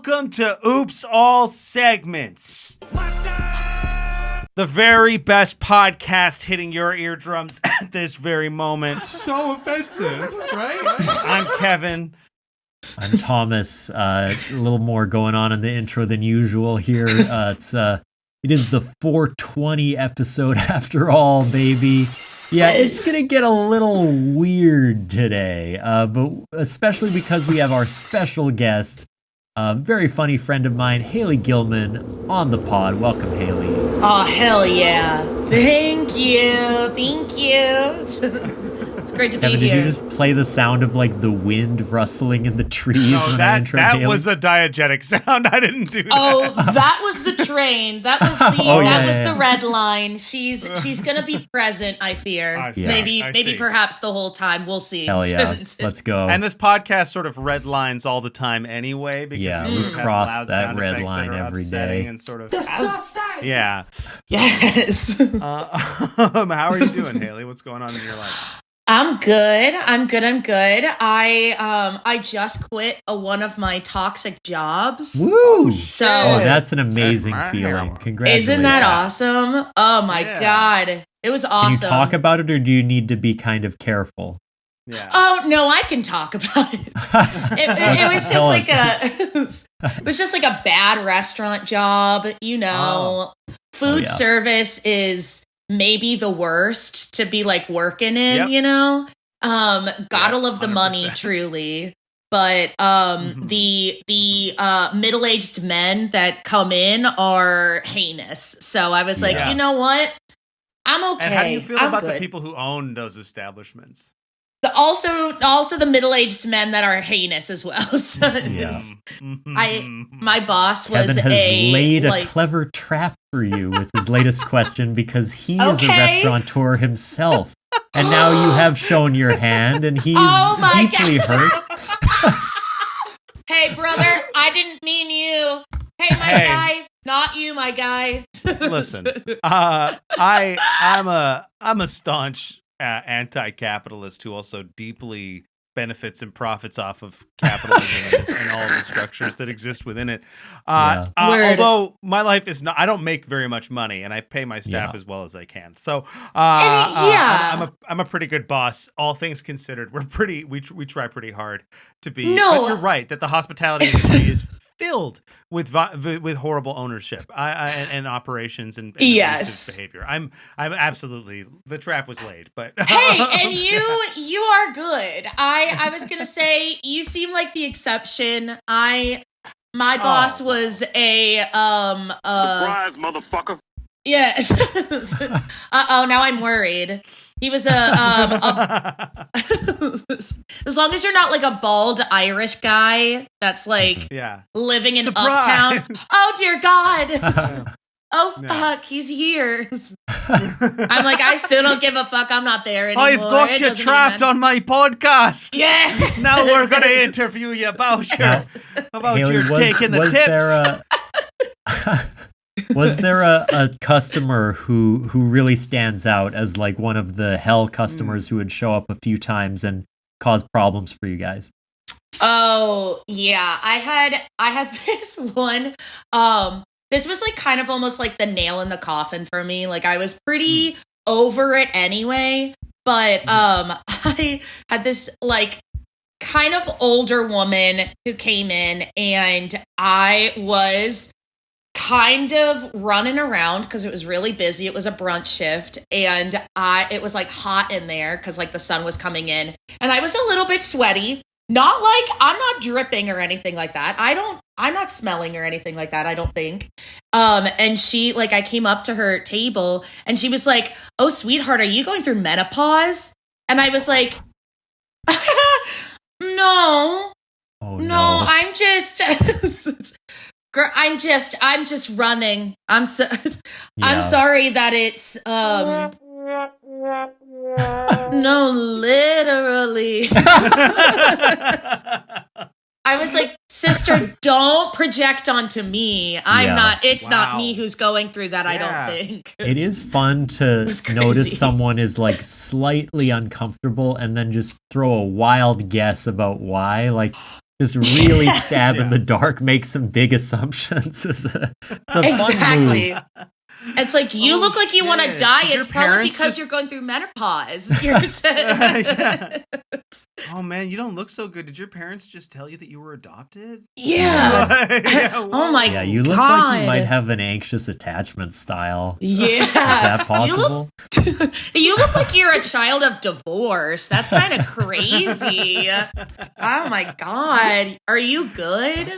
Welcome to Oops All Segments. The very best podcast hitting your eardrums at this very moment. So offensive, right? I'm Kevin. I'm Thomas. A little more going on in the intro than usual here. It is the 420 episode after all, baby. Yeah, it's going to get a little weird today, but especially because we have our special guest, a very funny friend of mine, Haley Gillman, on the pod. Welcome, Haley. Oh, hell yeah. Thank you. It's great to Kevin, be here. did you just play the sound of like the wind rustling in the trees when I introed Haley? That was a diegetic sound. I didn't do that. Oh, that was the train. That was the red line. She's gonna be present, I fear. Maybe perhaps the whole time. We'll see. Hell yeah. Let's go. And this podcast sort of red lines all the time anyway, because we cross that red line every day. And sort of Disgusting. Yeah. Yes. How are you doing, Haley? What's going on in your life? I'm good. I just quit one of my toxic jobs. Woo! So that's an amazing feeling. Congratulations. Isn't that awesome? Oh my God. It was awesome. Can you talk about it, or do you need to be kind of careful? Yeah. Oh no, I can talk about it. It was just like a bad restaurant job, you know. Food service is maybe the worst to be like working in, you know. Gotta love the 100%. Money, truly. But the middle-aged men that come in are heinous. So I was like, you know what? I'm okay. And how do you feel about good. the people who own those establishments? Also the middle-aged men that are heinous as well. So my boss was Kevin has laid a clever trap for you with his latest question, because he is a restaurateur himself, and now you have shown your hand, and he's deeply hurt. Hey, brother, I didn't mean you. Hey, my guy, not you, my guy. Listen, I'm a staunch anti-capitalist who also deeply benefits and profits off of capitalism and all the structures that exist within it. Although my life is not, I don't make very much money, and I pay my staff as well as I can. So I'm a pretty good boss. All things considered, we try pretty hard to be. No, but you're right that the hospitality industry is filled with horrible ownership and operations and behavior. I'm absolutely, the trap was laid, but hey, and you are good. I was gonna say you seem like the exception. My boss was a surprise, motherfucker. Yes. Now I'm worried. He was as long as you're not like a bald Irish guy that's like living in Uptown. Oh dear God. Oh fuck, he's here. I'm like, I still don't give a fuck. I'm not there anymore. I've got you trapped on my podcast. Yeah. Now we're gonna interview you about Haley, your taking the tips. Was there a customer who really stands out as like one of the hell customers who would show up a few times and cause problems for you guys? Oh yeah, I had this one. This was like kind of almost like the nail in the coffin for me. Like I was pretty over it anyway, but I had this like kind of older woman who came in, and I was kind of running around because it was really busy. It was a brunch shift, and it was like hot in there because like the sun was coming in, and I was a little bit sweaty. Not like I'm not dripping or anything like that. I'm not smelling or anything like that, I don't think. And she, like, I came up to her table and she was like, "Oh, sweetheart, are you going through menopause?" And I was like, no, I'm just, I'm just running. I'm sorry that it's, no, literally. I was like, sister, don't project onto me. It's not me who's going through that, I don't think. It is fun to notice someone is like slightly uncomfortable and then just throw a wild guess about why. Like, just really stab in the dark, make some big assumptions. It's a fun Exactly. move. It's like, you look like you want to shit. die. Did your It's probably parents because just- you're going through menopause. You're Yeah. Oh man, you don't look so good. Did your parents just tell you that you were adopted? Yeah. Yeah, Oh my Yeah, you look God. like you might have an anxious attachment style. Yeah. Is that possible? You look like you're a child of divorce. That's kind of crazy. Oh my God. Are you good?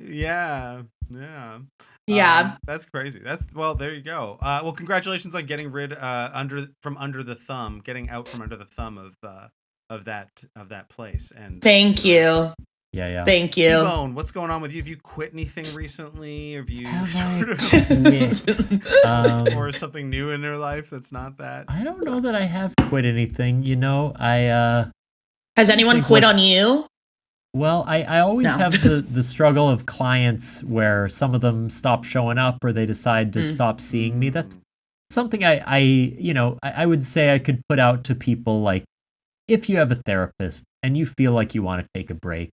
Yeah. Yeah. Yeah. That's crazy. There you go. Well, congratulations on getting rid getting out from under the thumb of that place. And Thank you. Yeah. Thank you. T-Bone, what's going on with you? Have you quit anything recently? Have you or something new in your life that's not that? I don't know that I have quit anything. Has anyone think quit what's- on you? Well, I always No. have the struggle of clients where some of them stop showing up or they decide to stop seeing me. That's something I would say I could put out to people, like, if you have a therapist and you feel like you want to take a break,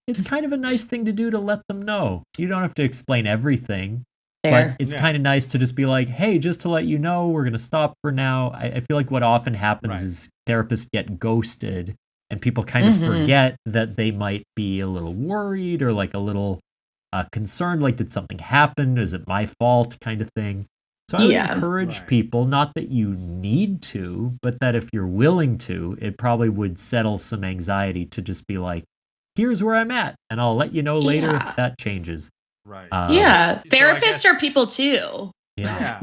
it's kind of a nice thing to do to let them know. You don't have to explain everything, Fair. but it's kind of nice to just be like, hey, just to let you know, we're going to stop for now. I feel like what often happens is therapists get ghosted and people kind of forget that they might be a little worried or like a little concerned, like, did something happen? Is it my fault, kind of thing? So I would encourage people, not that you need to, but that if you're willing to, it probably would settle some anxiety to just be like, here's where I'm at, and I'll let you know later if that changes. Right. Therapists are people too. Yeah.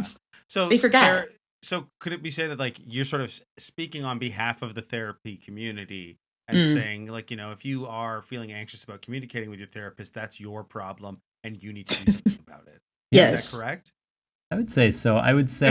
So They forget. So could it be said that, like, you're sort of speaking on behalf of the therapy community and saying, like, if you are feeling anxious about communicating with your therapist, that's your problem and you need to do something about it. Yes. Is that correct? I would say so. I would say,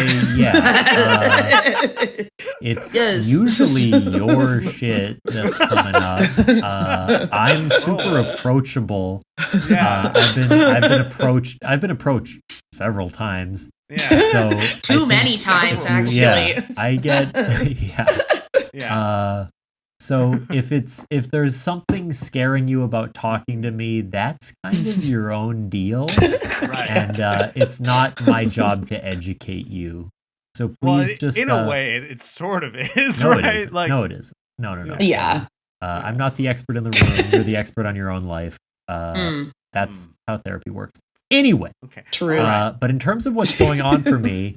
it's usually your shit that's coming up. I'm super approachable. Yeah. I've been approached several times. Yeah. So Too many times, actually. Yeah, I get. Yeah. So if there's something scaring you about talking to me, that's kind of your own deal, Right. and it's not my job to educate you. So please just in a way, it sort of is, no, right? it isn't. Like, No, it isn't. No. Yeah. I'm not the expert in the room. You're the expert on your own life. That's how therapy works. Anyway, okay. True. but in terms of what's going on for me,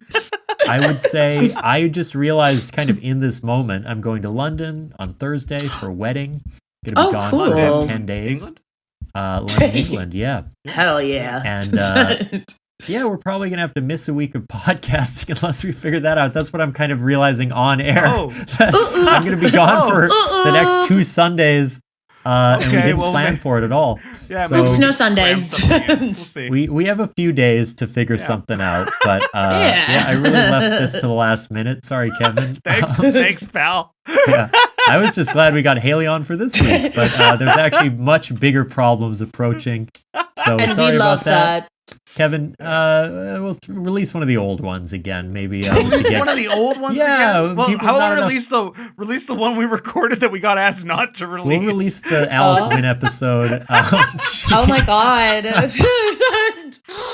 I would say I just realized kind of in this moment, I'm going to London on Thursday for a wedding. Gonna be gone for about cool. 10 days. England? London, England, yeah. Hell yeah. And yeah, we're probably going to have to miss a week of podcasting unless we figure that out. That's what I'm kind of realizing on air. Oh. I'm going to be gone for the next 2 Sundays. And we didn't plan for it at all. Yeah, So- Oops, no Sunday. Cram something in. We'll see. We have a few days to figure something out, but I really left this to the last minute. Sorry, Kevin. Thanks, pal. Yeah, I was just glad we got Haley on for this week, but there's actually much bigger problems approaching. So And sorry we about love that. Kevin. We'll release one of the old ones again. Maybe Release one of the old ones Yeah, again? Well, people how not about enough- release the one we recorded that we got asked not to release? We'll release the Alice Wynn episode. Oh my God.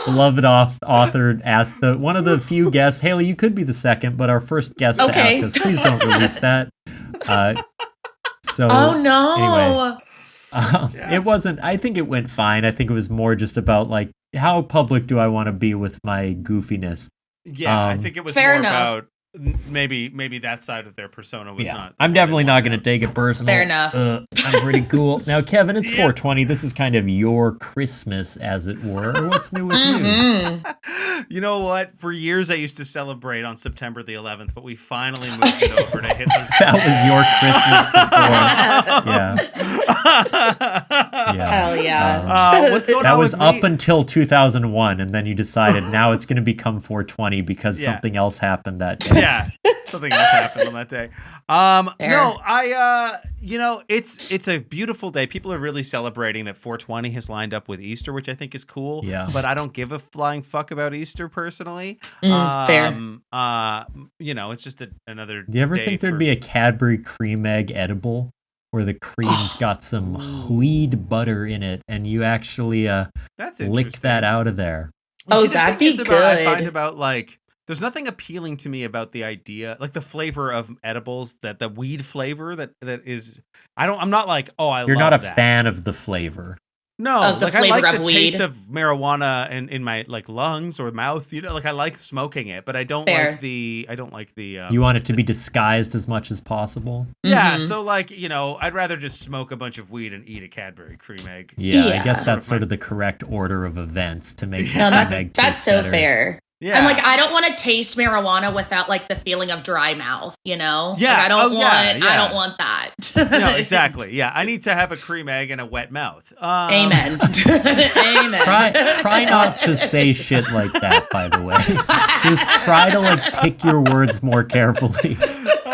Beloved authored asked one of the few guests. Haley, you could be the second, but our first guest to Okay. ask us, please don't release that. So Oh no. Anyway. It wasn't. I think it went fine. I think it was more just about, like, how public do I want to be with my goofiness? Yeah, I think it was Fair more enough. about maybe that side of their persona was not. I'm definitely not going to take it personal. Fair enough. I'm pretty cool. Now, Kevin, it's 420. This is kind of your Christmas, as it were. What's new with you? You know what? For years I used to celebrate on September the 11th, but we finally moved it over to Hitler's. That was your Christmas before. Yeah. Hell yeah. What's going That on was with up me? until 2001, and then you decided now it's going to become 420 because Yeah. something else happened that day. Yeah, something else happened on that day. No, it's a beautiful day. People are really celebrating that 420 has lined up with Easter, which I think is cool. Yeah. But I don't give a flying fuck about Easter personally. Fair. It's just another. Do you ever day think there'd for- be a Cadbury cream egg edible? where the cream's got some weed butter in it, and you actually That's lick that out of there. Oh, See, the that'd thing be is good. I find about like there's nothing appealing to me about the idea, like the flavor of edibles, that the weed flavor that is. I'm not like, oh, I. You're love not a that. fan of the flavor. No, Of the like flavor I like of the taste weed. of marijuana in my like lungs or mouth. You know, like I like smoking it, but I don't Fair. like the. I don't like the. You want it to be disguised as much as possible. Yeah, Mhm. so like I'd rather just smoke a bunch of weed and eat a Cadbury cream egg. Yeah, I Yeah. guess that's sort of the correct order of events to make No, the cream egg That's taste so better. fair. Yeah, I'm like, I don't want to taste marijuana without like the feeling of dry mouth, you know? Yeah. Like, I don't Oh, yeah, want yeah. I don't want that. no, exactly. Yeah, I need to have a cream egg and a wet mouth. Amen. Amen. Try not to say shit like that, by the way. Just try to like pick your words more carefully.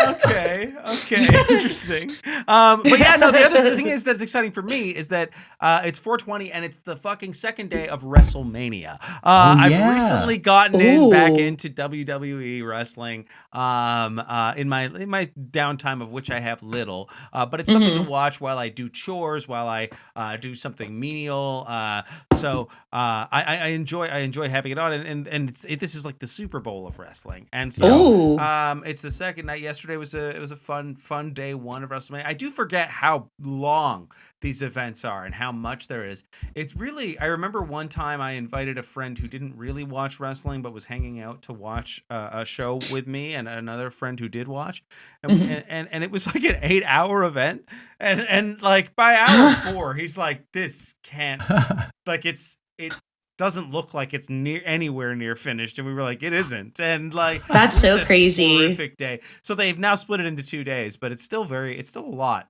Okay, interesting. But yeah, no. The other thing is that's exciting for me is that it's 420 and it's the fucking second day of WrestleMania. I've recently gotten back into WWE wrestling. In my downtime, of which I have little, but it's something to watch while I do chores, while I do something menial. So I enjoy having it on, and this is like the Super Bowl of wrestling, and so it's the second night. Yesterday was a fun day one of WrestleMania. I do forget how long these events are and how much there is. It's really, I remember one time I invited a friend who didn't really watch wrestling but was hanging out to watch a show with me and another friend who did watch, and it was like an 8-hour event, and like by hour 4 he's like, this can't, like it doesn't look like it's anywhere near finished, and we were like, it isn't, and like That's so crazy. horrific day. So they've now split it into 2 days, but it's still a lot.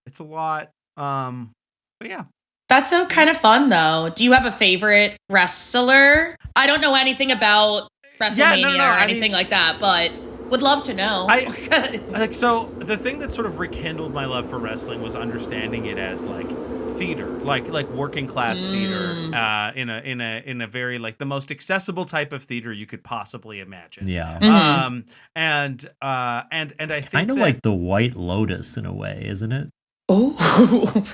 But yeah. That's so kind of fun though. Do you have a favorite wrestler? I don't know anything about WrestleMania or anything like that, but would love to know. So the thing that sort of rekindled my love for wrestling was understanding it as like theater, like working class theater, in a very like the most accessible type of theater you could possibly imagine. Yeah. And I think Kind of like the White Lotus in a way, isn't it? Oh.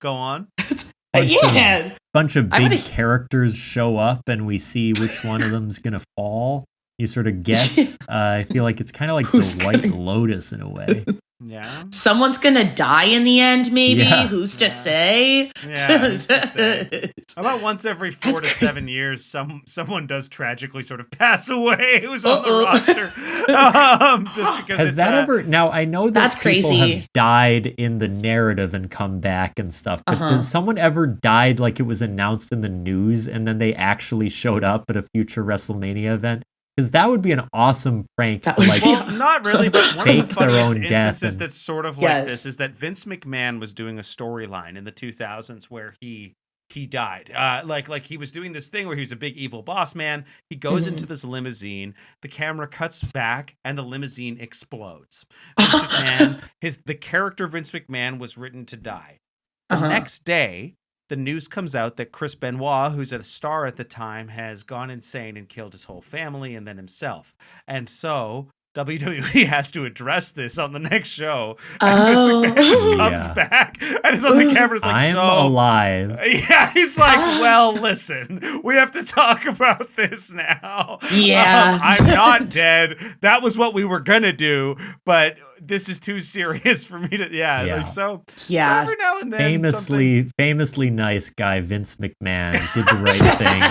go on. Bunch of big characters show up and we see which one of them's gonna fall. You sort of guess. I feel like it's kind of like the White Lotus in a way. Yeah. Someone's gonna die in the end, maybe. Yeah. Who's to say? Yeah. Who's to say? About once every 4 to 7 years, someone does tragically sort of pass away who's on the roster. Just because Has that ever? Now I know that That's people crazy. have died in the narrative and come back and stuff, but does someone ever died like it was announced in the news and then they actually showed up at a future WrestleMania event? Because that would be an awesome prank. To, like, well, not really, but one of fake the their funniest own death instances and- that's sort of like this is that Vince McMahon was doing a storyline in the 2000s where he died. Like he was doing this thing where he was a big evil boss man. He goes into this limousine, the camera cuts back, and the limousine explodes. Vince McMahon, the character Vince McMahon was written to die. The next day, the news comes out that Chris Benoit, who's a star at the time, has gone insane and killed his whole family and then himself. And so WWE has to address this on the next show. And Vince McMahon just comes back and is on the camera. It's like, I'm alive. Yeah, he's like, well, listen, we have to talk about this now. Yeah. I'm not dead. That was what we were going to do, but this is too serious for me to, like, so every now and then. Famously nice guy Vince McMahon did the right thing.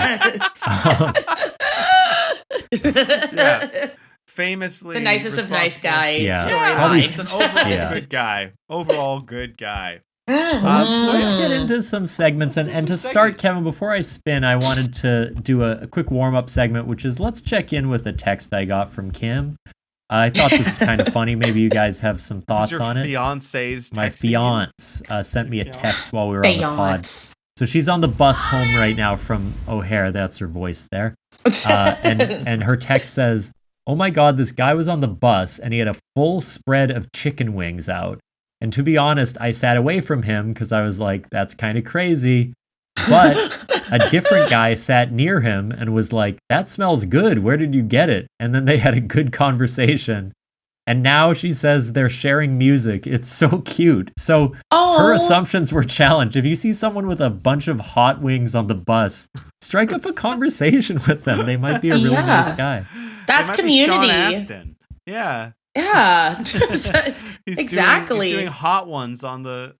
Yeah. Famously the nicest of nice guy Probably- storyline. He's an overall good guy. Overall good guy. So let's get into some segments. And to start, Kevin, before I spin, I wanted to do a quick warm-up segment, which is let's check in with a text I got from Kim. I thought this was kind of funny. Maybe you guys have some thoughts on it. Fiance's My texting you? fiance sent me a text while we were on the pod. So she's on the bus home right now from O'Hare. That's her voice there. And her text says, "Oh my God, this guy was on the bus and he had a full spread of chicken wings out. And to be honest, I sat away from him because I was like, that's kind of crazy. But a different guy sat near him and was like, that smells good. Where did you get it?" And then they had a good conversation. And now she says they're sharing music. It's so cute. So her Oh, assumptions were challenged. If you see someone with a bunch of hot wings on the bus, strike up a conversation with them. They might be a really Yeah. nice guy. that's It might be Sean community. Astin. Yeah. Yeah. He's Exactly. Doing hot ones on the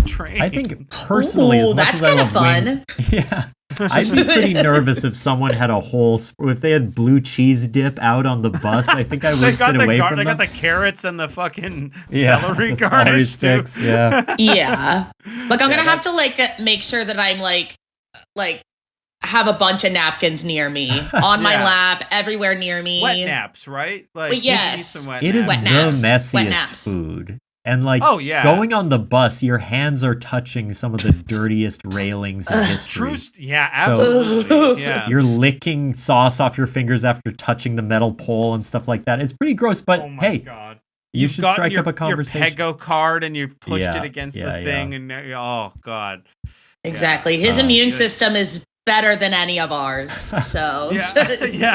train. I think personally, Ooh, as much that's as I kinda love fun. wings, yeah, I'd be pretty nervous if someone had a whole, if they had blue cheese dip out on the bus. I think I they would got sit the away gar- from they them. got the carrots and the fucking Yeah, celery the garnish celery too. sticks, yeah. Yeah. Like I'm gonna have to make sure that I'm like have a bunch of napkins near me on my Yeah. lap, everywhere near me. Wet naps, right? Like Well, yes. you need some wet It is naps. Wet naps. the Wet messiest naps. food. And like Oh, yeah. going on the bus, your hands are touching some of the dirtiest railings in history. True. Yeah, So- absolutely. Yeah. You're licking sauce off your fingers after touching the metal pole and stuff like that. It's pretty gross, but Oh my hey, God. you You've should gotten strike your, up a conversation. Your Pego card and you've pushed Yeah, it against yeah, the thing, and oh God. Exactly. His immune good. system is better than any of ours. So Yeah.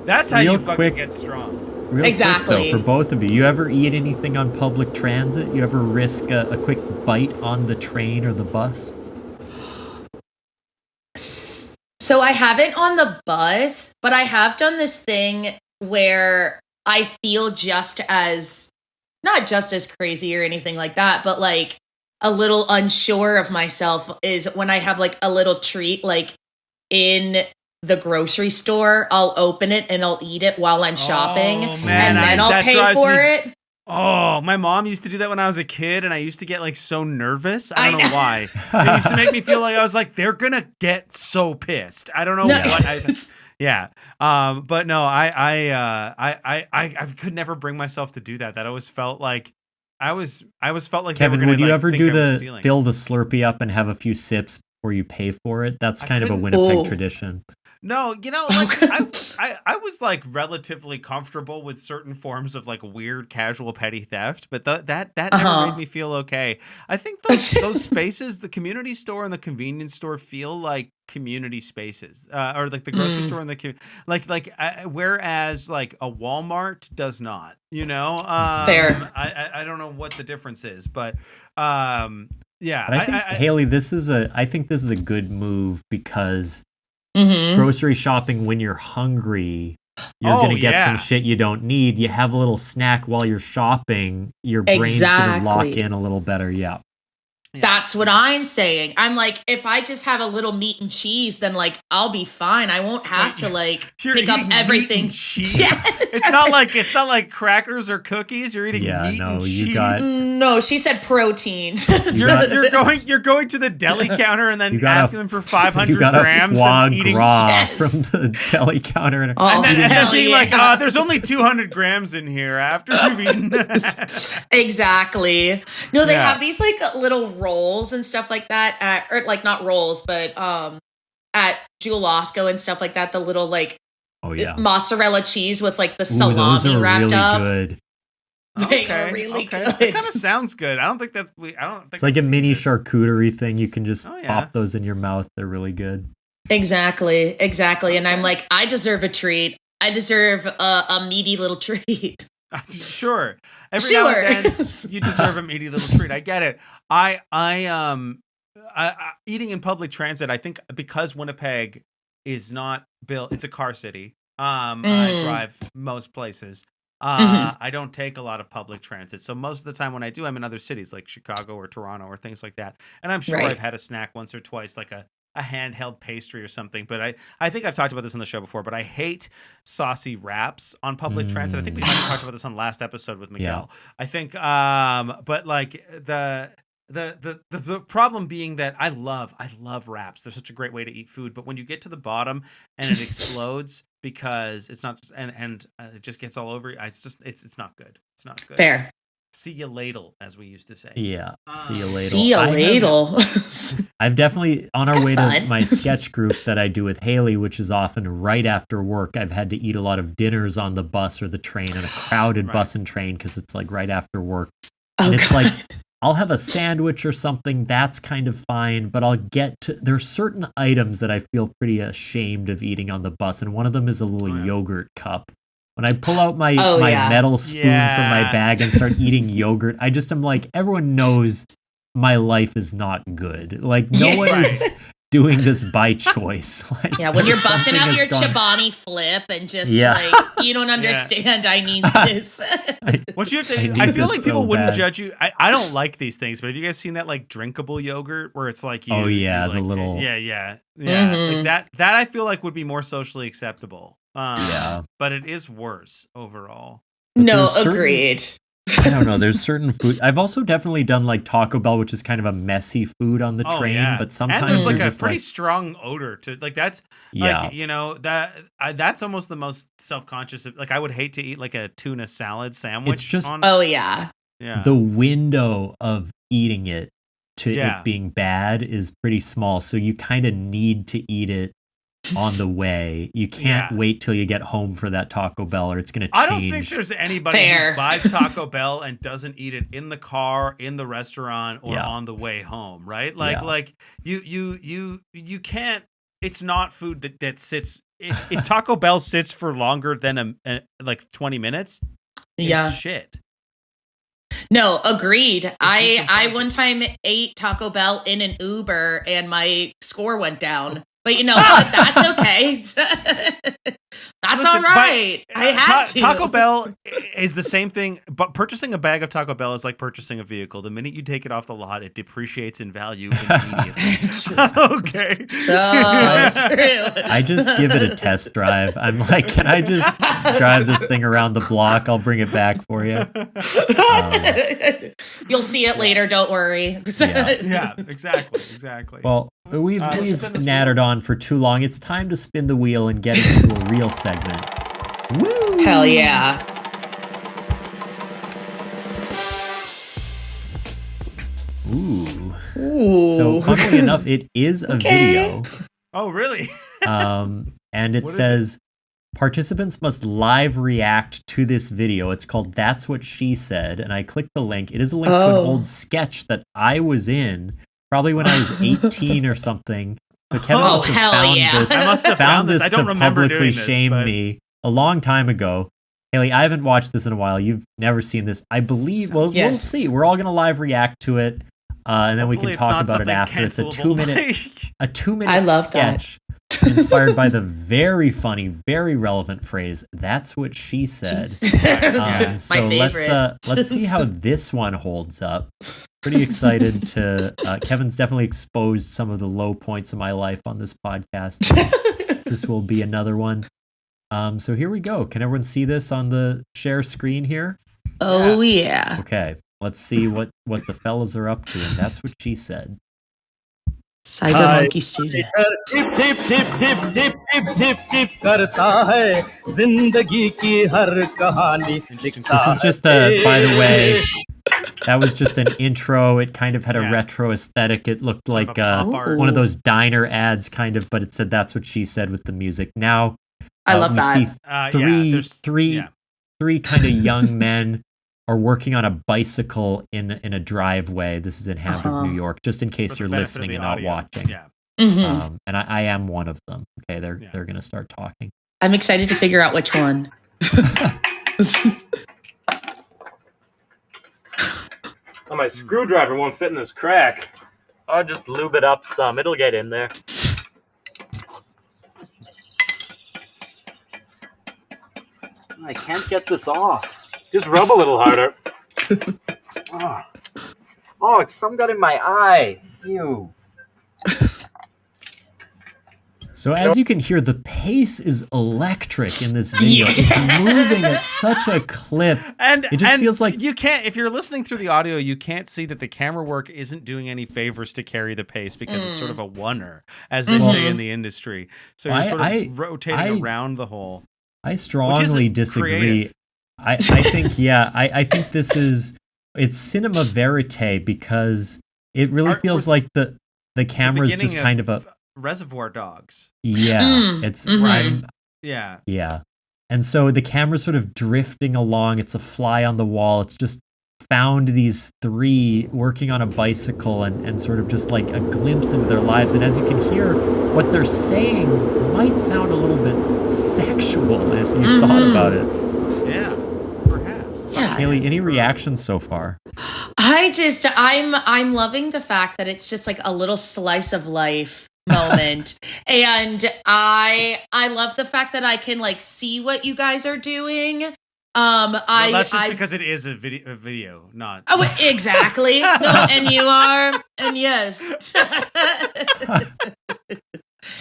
That's how Real you fucking quick. get strong. Real Exactly. quick, though, for both of you, you ever eat anything on public transit? You ever risk a quick bite on the train or the bus? So I haven't on the bus, but I have done this thing where I feel not just as crazy or anything like that, but like a little unsure of myself is when I have like a little treat like in the grocery store. I'll open it and I'll eat it while I'm shopping, Oh, man, and then I'll that pay drives for me- it. Oh, my mom used to do that when I was a kid, and I used to get like so nervous. I I don't know know. why. It used to make me feel like I was like, they're gonna get so pissed. I don't know No. what. Yeah. But no, I could never bring myself to do that. That always felt like I was felt like they Kevin, were gonna, would you like, ever think do I was the stealing. fill the Slurpee up and have a few sips before you pay for it? That's I kind of a couldn't- Winnipeg Oh. tradition. No, like I was like relatively comfortable with certain forms of like weird casual petty theft, but that never made me feel okay. I think those spaces, the community store and the convenience store, feel like community spaces, or like the grocery store and the whereas like a Walmart does not. You know, Fair. I don't know what the difference is, but yeah. But I think Haley, I think this is a good move because Mhm. grocery shopping when you're hungry, you're Oh, going to get yeah. some shit you don't need. You have a little snack while you're shopping. Your brain's going to lock Exactly. in a little better. Yeah. That's what I'm saying. I'm like, if I just have a little meat and cheese, then like I'll be fine. I won't have to like You're pick up eating meat everything. and cheese. Yes. It's not like crackers or cookies. You're eating Yeah, meat no, and you cheese. got- No, she said protein. You're going to the deli counter and then You got asking them for 500 You got a grams foie and eating. gras Yes. from the deli counter. And Oh, And then hell being yeah. like, there's only 200 grams in here after you've eaten that. Exactly. No, they Yeah. have these like little rolls and stuff like that, or like not rolls, but at Jewel Osco and stuff like that. The little like oh, yeah. mozzarella cheese with like the Ooh, salami those are wrapped really up. good. They are really That good. kind of sounds good. I don't think. It's like a I've seen mini this. charcuterie thing. You can just Oh, yeah. pop those in your mouth. They're really good. Exactly. And I'm like, I deserve a treat. I deserve a meaty little treat. Sure. Every now and then, you deserve a meaty little treat. I get it. I eating in public transit, I think because Winnipeg is not built, it's a car city. I drive most places. I don't take a lot of public transit. So most of the time when I do, I'm in other cities like Chicago or Toronto or things like that. And I'm sure Right. I've had a snack once or twice, like a handheld pastry or something. But I think I've talked about this on the show before, but I hate saucy wraps on public transit. I think we might have talked about this on last episode with Miguel. I think, but like the problem being that I love wraps. They're such a great way to eat food. But when you get to the bottom and it explodes because it's not, and it just gets all over, it's not good. It's not good. Fair. See you ladle, as we used to say. Yeah. See you later. See ya ladle. I've definitely, on our way to Fun. my sketch group that I do with Haley, which is often right after work, I've had to eat a lot of dinners on the bus or the train, and a crowded Right. bus and train because it's like right after work. Oh, And it's God. like, I'll have a sandwich or something, that's kind of fine, but I'll get to, there's certain items that I feel pretty ashamed of eating on the bus, and one of them is a little Oh, yeah. yogurt cup. when I pull out my metal spoon from my bag and start eating yogurt, I just am like, everyone knows my life is not good. Like, no one is doing this by choice. Like, when you're busting out your Chobani flip and just like, you don't understand, I need this. What you have to, I feel like people wouldn't judge you. I don't like these things, but have you guys seen that like drinkable yogurt where it's like the little Mm-hmm. like that I feel like would be more socially acceptable. But it is worse overall. No, agreed. I don't know. There's certain food. I've also definitely done like Taco Bell, which is kind of a messy food on the train. But sometimes and there's like a pretty strong odor to like that's like that's almost the most self-conscious. Like I would hate to eat like a tuna salad sandwich. It's just the window of eating it to it being bad is pretty small. So you kind of need to eat it on the way. You can't wait till you get home for that Taco Bell, or it's going to change. I don't think there's anybody who buys Taco Bell and doesn't eat it in the car, in the restaurant, or on the way home, right? Like you can't. It's not food that sits. If Taco Bell sits for longer than like 20 minutes, it's shit. No, agreed. I one time ate Taco Bell in an Uber and my score went down. But you know what? That's okay. That's all right. I had to. Taco Bell is the same thing, but purchasing a bag of Taco Bell is like purchasing a vehicle. The minute you take it off the lot, it depreciates in value immediately. Okay. So true. I just give it a test drive. I'm like, can I just drive this thing around the block? I'll bring it back for you. You'll see it later. Don't worry. Exactly. Well, we've nattered on for too long. It's time to spin the wheel and get into a real segment. Woo! Hell yeah. Ooh. So funnily enough, it is a video. Oh, really? And it says participants must live react to this video. It's called That's What She Said. And I clicked the link. It is a link to an old sketch that I was in, probably when I was 18 or something. But Kevin must have found this. I must have found this. I don't to remember publicly doing this, shame me a long time ago. Haley, I haven't watched this in a while. You've never seen this. I believe, we'll see. We're all going to live react to it. And then we can talk about it after. It's a 2-minute sketch inspired by the very funny, very relevant phrase, "That's what she said." So my favorite. Let's see how this one holds up. Pretty excited to. Kevin's definitely exposed some of the low points of my life on this podcast. This will be another one. So here we go. Can everyone see this on the share screen here? Oh yeah. Okay. Let's see what the fellas are up to, and that's what she said. Cyber Monkey Studios. This is just by the way, that was just an intro. It kind of had a retro aesthetic. It looked like one of those diner ads, kind of, but it said "That's What She Said" with the music. Now, I love that. See three kind of young men are working on a bicycle in a driveway. This is in Hamburg, New York, just in case you're listening and not watching. Yeah. Mm-hmm. And I am one of them. Okay, they're going to start talking. I'm excited to figure out which one. Oh, my screwdriver won't fit in this crack. I'll just lube it up some. It'll get in there. I can't get this off. Just rub a little harder. Oh, it's some got in my eye. Ew. So as you can hear, the pace is electric in this video. It's moving at such a clip. And it just feels like you can't, if you're listening through the audio, you can't see that the camera work isn't doing any favors to carry the pace because it's sort of a oneer, as they say in the industry. So you're sort of rotating around the hole. I strongly disagree. Creative. I think, I think it's cinema verite because it really feels like the camera's just kind of a Reservoir Dogs. Yeah, it's right. Yeah. And so the camera's sort of drifting along. It's a fly on the wall. It's just found these three working on a bicycle and sort of just like a glimpse into their lives. And as you can hear, what they're saying might sound a little bit sexual if you thought about it. Yeah, perhaps. Yeah. Haley, any reactions so far? I'm loving the fact that it's just like a little slice of life moment. And I love the fact that I can like see what you guys are doing. That's just because it is a video, not. Oh, exactly. No, and you are, and yes.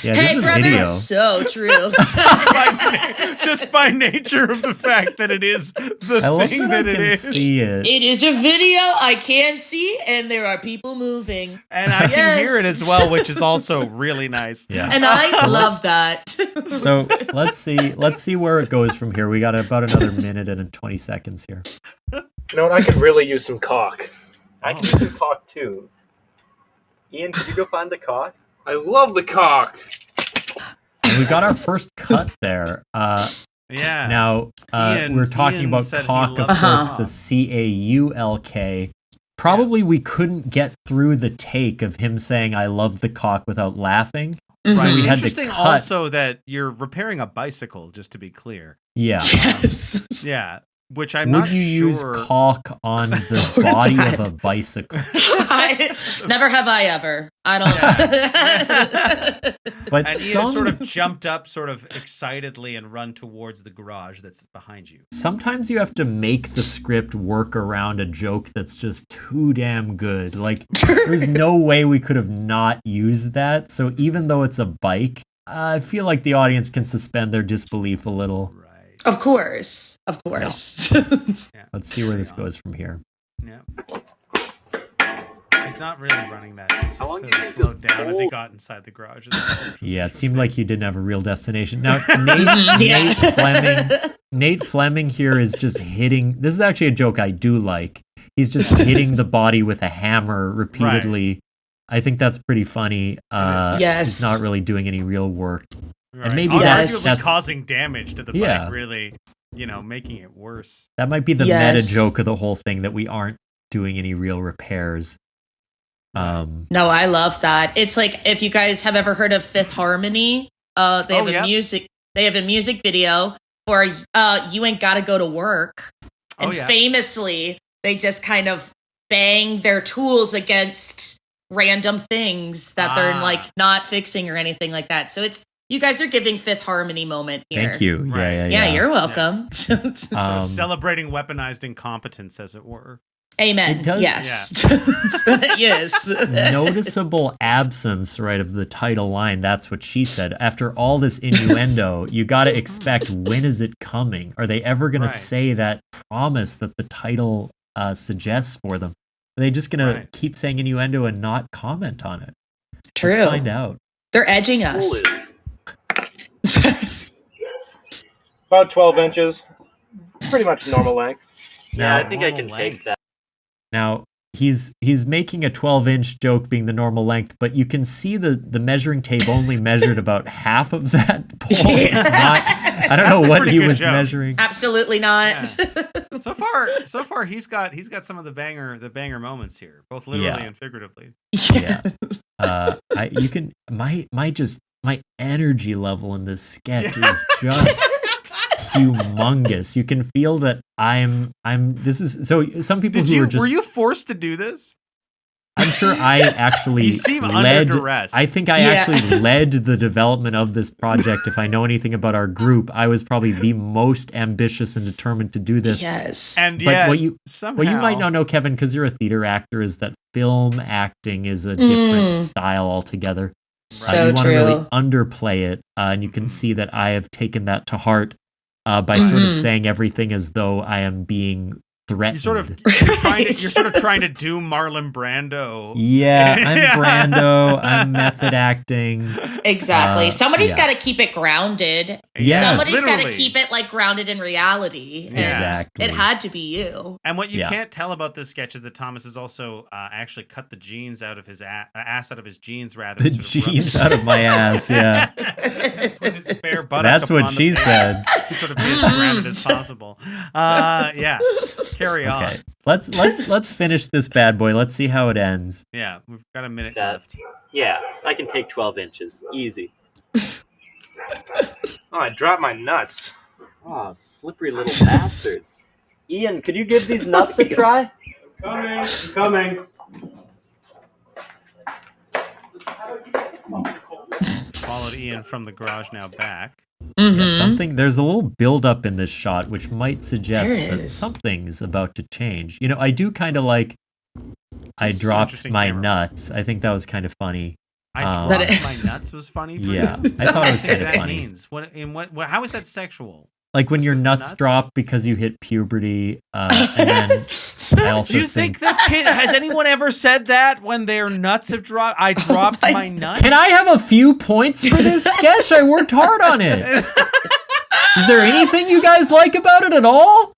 Yeah, Hey, this is brother, video. so true. Just by nature of the fact that it is the I love thing that I that it can is. see it. It is a video I can see, and there are people moving. And I can hear it as well, which is also really nice. Yeah. And I love that. So let's see where it goes from here. We got about another minute and 20 seconds here. You know what? I could really use some caulk. I can use some caulk too. Ian, could you go find the caulk? I love the caulk. And we got our first cut there. Yeah. Now, we're talking Ian about said he caulk, of loved course, caulk. the CAULK. Probably we couldn't get through the take of him saying, I love the caulk without laughing. Right. We had to Interesting cut. also that you're repairing a bicycle, just to be clear. Yeah. Yes. Yeah. Which I'm Would not you use sure. caulk on the body of a bicycle? Never have I ever. I don't. But And Ian some, sort of jumped up sort of excitedly and run towards the garage that's behind you. sometimes you have to make the script work around a joke that's just too damn good. Like, there's no way we could have not used that. So even though it's a bike, I feel like the audience can suspend their disbelief a little. Right. Of course. Let's Yeah. Let's see where this goes from here. Yeah. He's not really running that. He's How long clearly do you think slowed this down as he pole- got inside the garage. Yeah, it seemed like he didn't have a real destination. Now, Yeah. Nate Fleming here is just hitting. This is actually a joke I do like. He's just hitting the body with a hammer repeatedly. I think that's pretty funny. Yes. He's not really doing any real work. Right. maybe that's- Arguably causing damage to the Yeah. bike, really, making it worse. That might be the Yes. meta joke of the whole thing, that we aren't doing any real repairs. No, I love that. It's like if you guys have ever heard of Fifth Harmony, they have a music video for You Ain't Gotta Go to Work. And famously, they just kind of bang their tools against random things that they're like not fixing or anything like that. So it's you guys are giving Fifth Harmony moment here. Thank you. Right. Yeah. You're welcome. So celebrating weaponized incompetence, as it were. Amen. It does- Yes. Yes. Noticeable absence, right, of the title line. That's what she said. After all this innuendo, you got to expect, when is it coming? Are they ever going Right. to say that promise that the title suggests for them? Are they just going to keep saying innuendo and not comment on it? True. Let's find out. They're edging us. About 12 inches. Pretty much normal length. Now- Yeah, I think I can take that. Now, he's making a 12-inch joke being the normal length, but you can see the measuring tape only measured about half of that pole. It's not, I don't know That's a what pretty he good was joke. measuring. Absolutely not. So far he's got some of the banger moments here, both literally and figuratively. Yeah. My energy level in this sketch is just humongous. You can feel that some people Were you forced to do this? I'm sure I actually You seem under led. duress. I think I actually led the development of this project. If I know anything about our group, I was probably the most ambitious and determined to do this. Yes. And But yet, what you somehow, might not know, Kevin, because you're a theater actor, is that film acting is a different style altogether. So you want to true. really underplay it, and you can see that I have taken that to heart by sort of saying everything as though I am being threatened. you're sort of trying to do Marlon Brando. Yeah, I'm Brando. I'm method acting. Exactly. Somebody's yeah. got to keep it grounded. Yeah. Somebody's got to Literally. keep it like grounded in reality. And Exactly. It had to be you. And what you Yeah. can't tell about this sketch is that Thomas has also actually cut the jeans out of his ass out of his jeans rather The than sort of jeans rubbing out of my ass. Yeah, put his bare buttocks that's what upon she the pad said. to sort of be as grounded as possible. Yeah. Carry on. Okay, let's finish this bad boy. Let's see how it ends. Yeah, we've got a minute left. Yeah, I can take 12 inches. Easy. Oh, I dropped my nuts. Oh, slippery little bastards. Ian, could you give these nuts a try? I'm coming. Followed Ian from the garage, now back. Yeah, there's a little build-up in this shot, which might suggest There that is. something's about to change. You know, I do kind of like. I This is dropped interesting my camera. nuts. I think that was kind of funny. I Um, dropped my nuts was funny for Yeah, you? I thought it was What kind of that funny. means? What? How is that sexual? Like when Just your 'cause the nuts nuts? drop because you hit puberty, and then I also Do you think that has anyone ever said that when their nuts have dropped? I dropped my nuts. Can I have a few points for this sketch? I worked hard on it. Is there anything you guys like about it at all?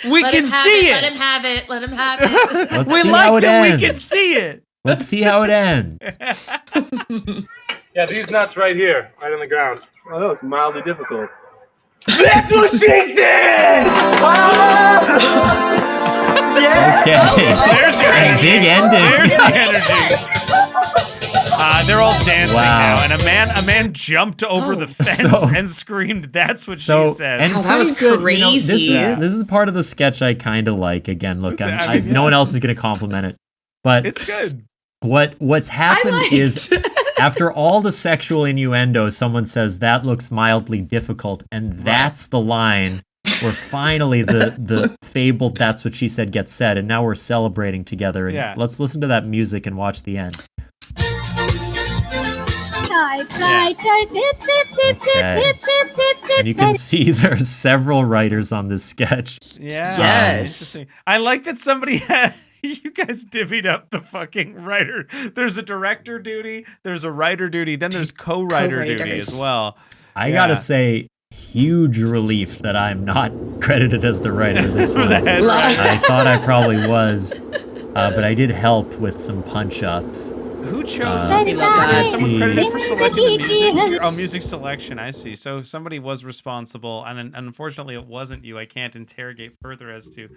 We Let can him have see Let it. him have it. Let him have it. Let's We see like how it that ends. we can see it. Let's see how it ends. Yeah, these nuts right here, right on the ground. Oh, that was mildly difficult. That's what she said! Okay. There's your And energy. big ending. There's the energy. They're all dancing Wow. now, and a man jumped over the fence So- and screamed, "That's what So, she said." and Oh, that was pretty good, you know, crazy. this is part of the sketch I kind of like. Again, look, I mean, no one else is going to compliment it, but It's good. what's happened liked. is after all the sexual innuendo, someone says that looks mildly difficult, and that's the line where finally the fabled "that's what she said" gets said, and now we're celebrating together. And Yeah. let's listen to that music and watch the end. Okay. And you can see there's several writers on this sketch. Yeah. Yes. Interesting. I like that somebody had. You guys divvied up the fucking writer. There's a director duty, there's a writer duty, then there's co-writer duty Co-writers. as well. I Yeah. gotta say, huge relief that I'm not credited as the writer of this For one. the head writer. I thought I probably was, but I did help with some punch-ups. Who chose? We love that. Is someone See. credited for selecting the music? Oh, music selection. I see. So somebody was responsible, and unfortunately, it wasn't you. I can't interrogate further as to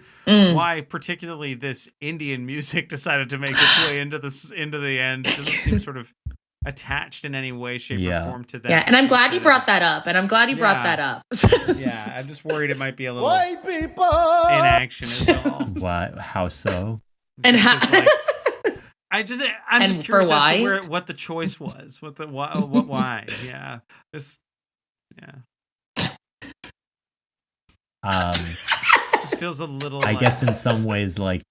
why, particularly this Indian music, decided to make its way into the end. It doesn't seem sort of attached in any way, shape, Yeah. or form to that. Yeah, and I'm glad you brought that up. Yeah. up. Yeah, I'm just worried it might be a little White people. inaction as well. Why? How so? And Just how- like- I'm just And for curious as to why? what the choice was. Why? Yeah. Just just feels a little I like, guess in some ways, like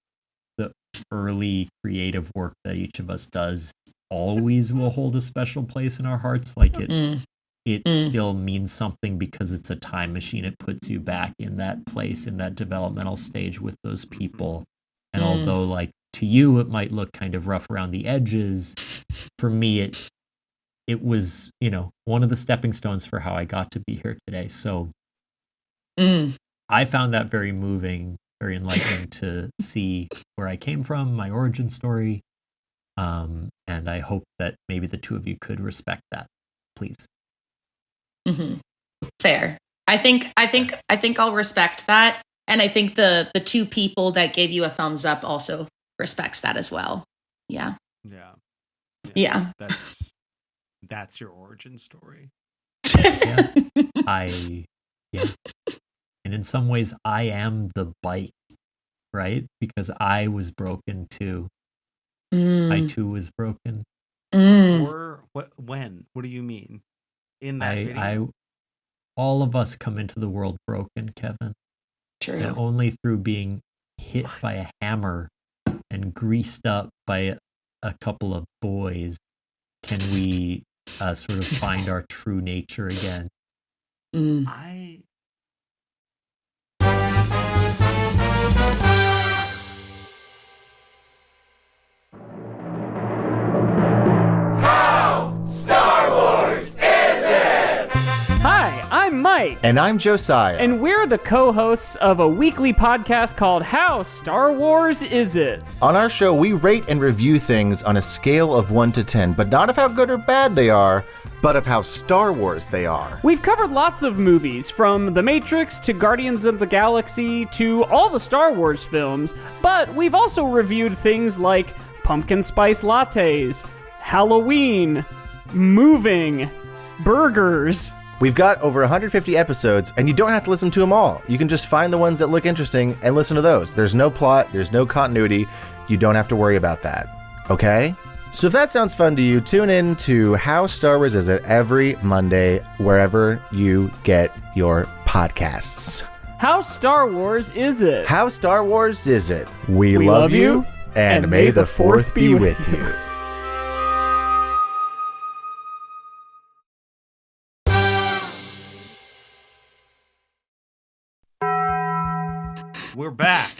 the early creative work that each of us does always will hold a special place in our hearts. Like it still means something because it's a time machine. It puts you back in that place, in that developmental stage with those people. And although, like, to you, it might look kind of rough around the edges, for me, it was, you know, one of the stepping stones for how I got to be here today. So I found that very moving, very enlightening to see where I came from, my origin story. And I hope that maybe the two of you could respect that, please. Fair. I think I'll respect that, and I think the two people that gave you a thumbs up also respects that as well. Yeah. Yeah. That's your origin story. Yeah. And in some ways, I am the bite, right? Because I was broken too. I too was broken. Or when? What do you mean? In that video? All of us come into the world broken, Kevin. True. And only through being hit by a hammer and greased up by a couple of boys can we sort of find our true nature again. Hi, I'm Mike, And I'm Josiah. and we're the co-hosts of a weekly podcast called How Star Wars Is It? On our show, we rate and review things on a scale of 1 to 10, but not of how good or bad they are, but of how Star Wars they are. We've covered lots of movies, from The Matrix to Guardians of the Galaxy to all the Star Wars films, but we've also reviewed things like pumpkin spice lattes, Halloween, moving, burgers. We've got over 150 episodes, and you don't have to listen to them all. You can just find the ones that look interesting and listen to those. There's no plot, there's no continuity. You don't have to worry about that. Okay? So if that sounds fun to you, tune in to How Star Wars Is It every Monday, wherever you get your podcasts. How Star Wars is it? How Star Wars is it? We love you, and may the fourth be with you. We're back.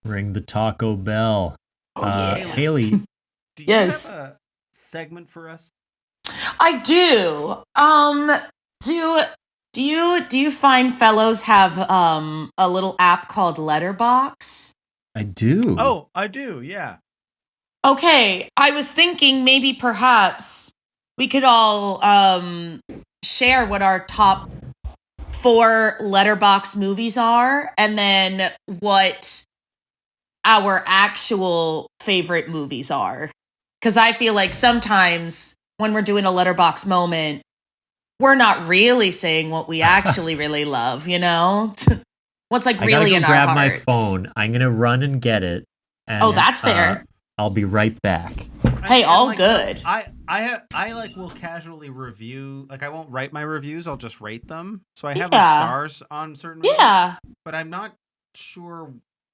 Ring the Taco Bell. Haley, Do you Yes. have a segment for us? I do. Do you fine fellows have a little app called Letterboxd? I do. Oh, I do. Yeah. Okay, I was thinking maybe perhaps we could all share what our top 4 Letterboxd movies are, and then what our actual favorite movies are. Because I feel like sometimes when we're doing a Letterboxd moment, we're not really saying what we actually really love, you know? What's like really in our hearts. I gotta go grab my phone. I'm gonna run and get it. And, Oh, that's fair. I'll be right back. Hey, all like, good. So I like will casually review. Like I won't write my reviews. I'll just rate them. So I have like Yeah. stars on certain movies, Yeah. but I'm not sure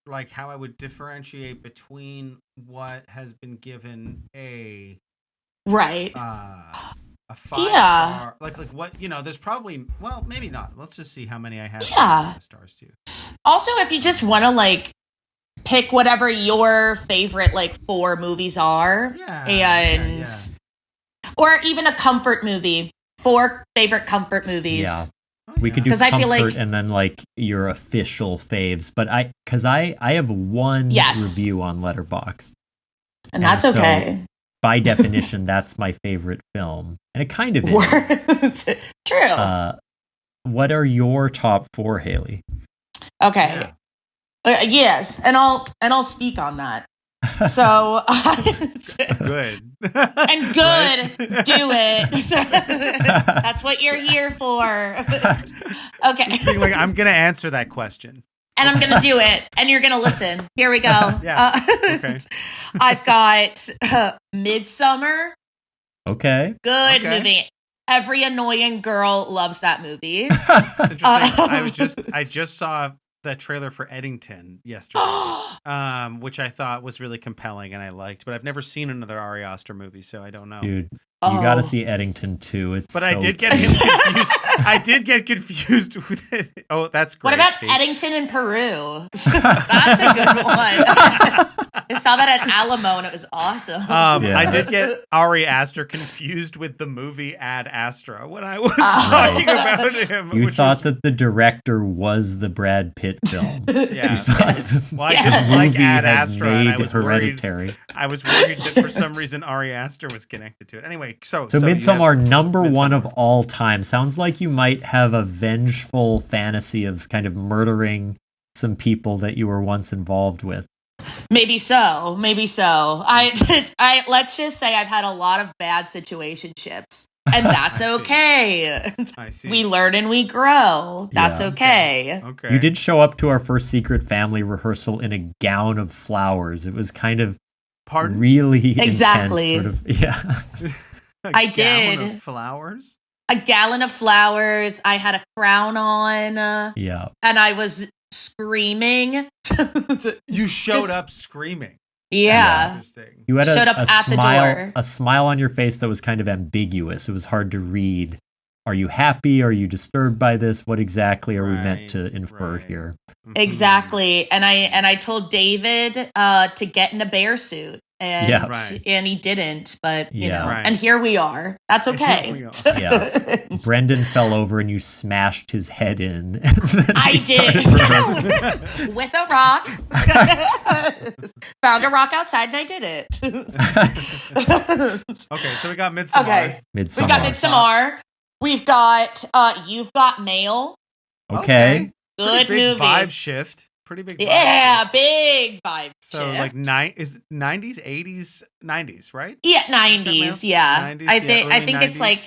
like how I would differentiate between what has been given a Right. 5-star. Like what, there's probably, well, maybe not. Let's just see how many I have. Yeah. Stars too. Also, if you just want to like pick whatever your favorite like 4 movies are, Yeah. or even a comfort movie, 4 favorite comfort movies. Yeah. Oh, We could do 'Cause I comfort feel like- and then like your official faves. But I have one Yes. review on Letterboxd. And that's And so- okay. By definition, that's my favorite film. And it kind of is. True. What are your top 4, Haley? Okay. Yes, and I'll speak on that. So Good. and good, do it. That's what you're here for. Okay. Being like, I'm gonna answer that question. And I'm gonna do it, and you're gonna listen. Here we go. Yeah. Okay. I've got Midsummer. Okay. Good Okay. movie. Every annoying girl loves that movie. Interesting. I just saw the trailer for Eddington yesterday, which I thought was really compelling and I liked. But I've never seen another Ari Aster movie, so I don't know. Dude, you Oh. gotta see Eddington too. It's But so I did get him confused. I did get confused with it. Oh, that's great. What about Tate. Eddington in Peru? That's a good one. I saw that at Alamo and it was awesome. Yeah. I did get Ari Aster confused with the movie Ad Astra when I was talking about him. You which thought was, that the director was the Brad Pitt film. yeah. Well, I Yeah. didn't The like movie Ad had Astra, and I made was worried. Hereditary. I was worried that for some reason Ari Aster was connected to it. Anyway, so So you have Midsommar, number one Midsommar. of all time. Sounds like you might have a vengeful fantasy of kind of murdering some people that you were once involved with. Maybe so. I let's just say I've had a lot of bad situationships, and that's I see. okay. I see. We learn and we grow. That's Yeah. okay. Okay. You did show up to our first secret family rehearsal in a gown of flowers. It was kind of Pardon? really Exactly. intense. Sort of, yeah. A I gallon did. of flowers. A gallon of flowers. I had a crown on, Yeah. and I was screaming. You showed Just- up screaming. Yeah. Interesting. You had Showed up a at the smile, door. a smile on your face that was kind of ambiguous. It was hard to read. Are you happy? Are you disturbed by this? What exactly are we meant to infer right. here? Mhm. Exactly. And I told David to get in a bear suit and Yeah. Right. and he didn't. But you Yeah. know, Right. and here we are. That's okay. we are. Yeah. Brendan fell over and you smashed his head in. And then I we started reversing. did with a rock. Found a rock outside and I did it. Okay, so we got Midsommar. Okay. Midsommar. We got Midsommar. We've got You've Got Mail. Okay. Good Pretty big movie. vibe shift. Pretty big. Vibe Yeah, shift. big vibe. So shift. like 90s, 80s, 90s, right? Yeah, 90s. Yeah, 90s, I think early it's 90s. like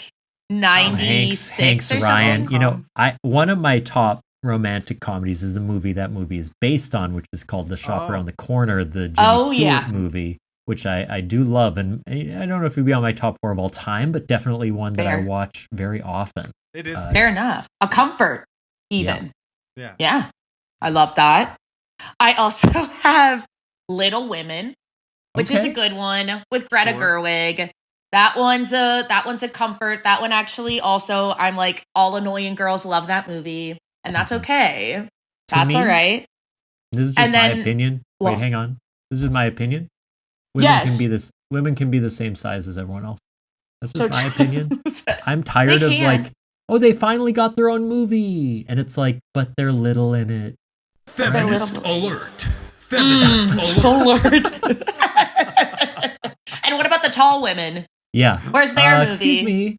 96 Hanks or Ryan. something. You know, one of my top romantic comedies is the movie that movie is based on, which is called The Shop Around the Corner, the Jimmy Stewart movie, which I do love. And I don't know if it'd be on my top 4 of all time, but definitely one that I watch very often. It is Fair enough. A comfort, even. Yeah. Yeah. I love that. I also have Little Women, which is a good one with Greta Gerwig. That one's a comfort. That one actually also, I'm like, all annoying girls love that movie, and that's okay. That's all right. This is just my opinion. Wait, hang on. This is my opinion. Women can be the same size as everyone else. That's just my opinion. I'm tired of like, oh, they finally got their own movie, and it's like, but they're little in it. Feminist alert. Feminist alert. And what about the tall women? Yeah. Where's their movie? Excuse me.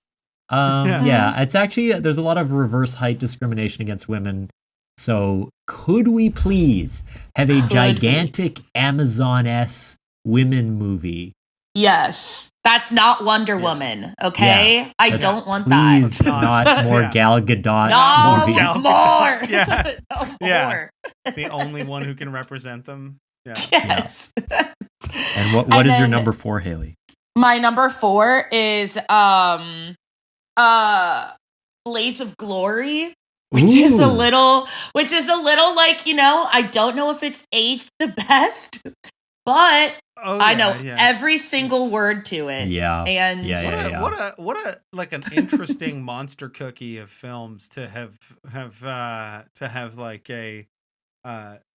Yeah, it's actually, there's a lot of reverse height discrimination against women. So could we please have a gigantic Amazon-esque women movie? Yes. That's not Wonder Woman, okay? Yeah, I don't want please that. not more Gal Gadot No movies. more. Yeah. No Yeah. more. The only one who can represent them. Yeah. Yes. And what is your number 4, Haley? My number 4 is Blades of Glory, which is a little like, you know, I don't know if it's aged the best, but I know every single word to it. Yeah. And what a like an interesting monster cookie of films to have like a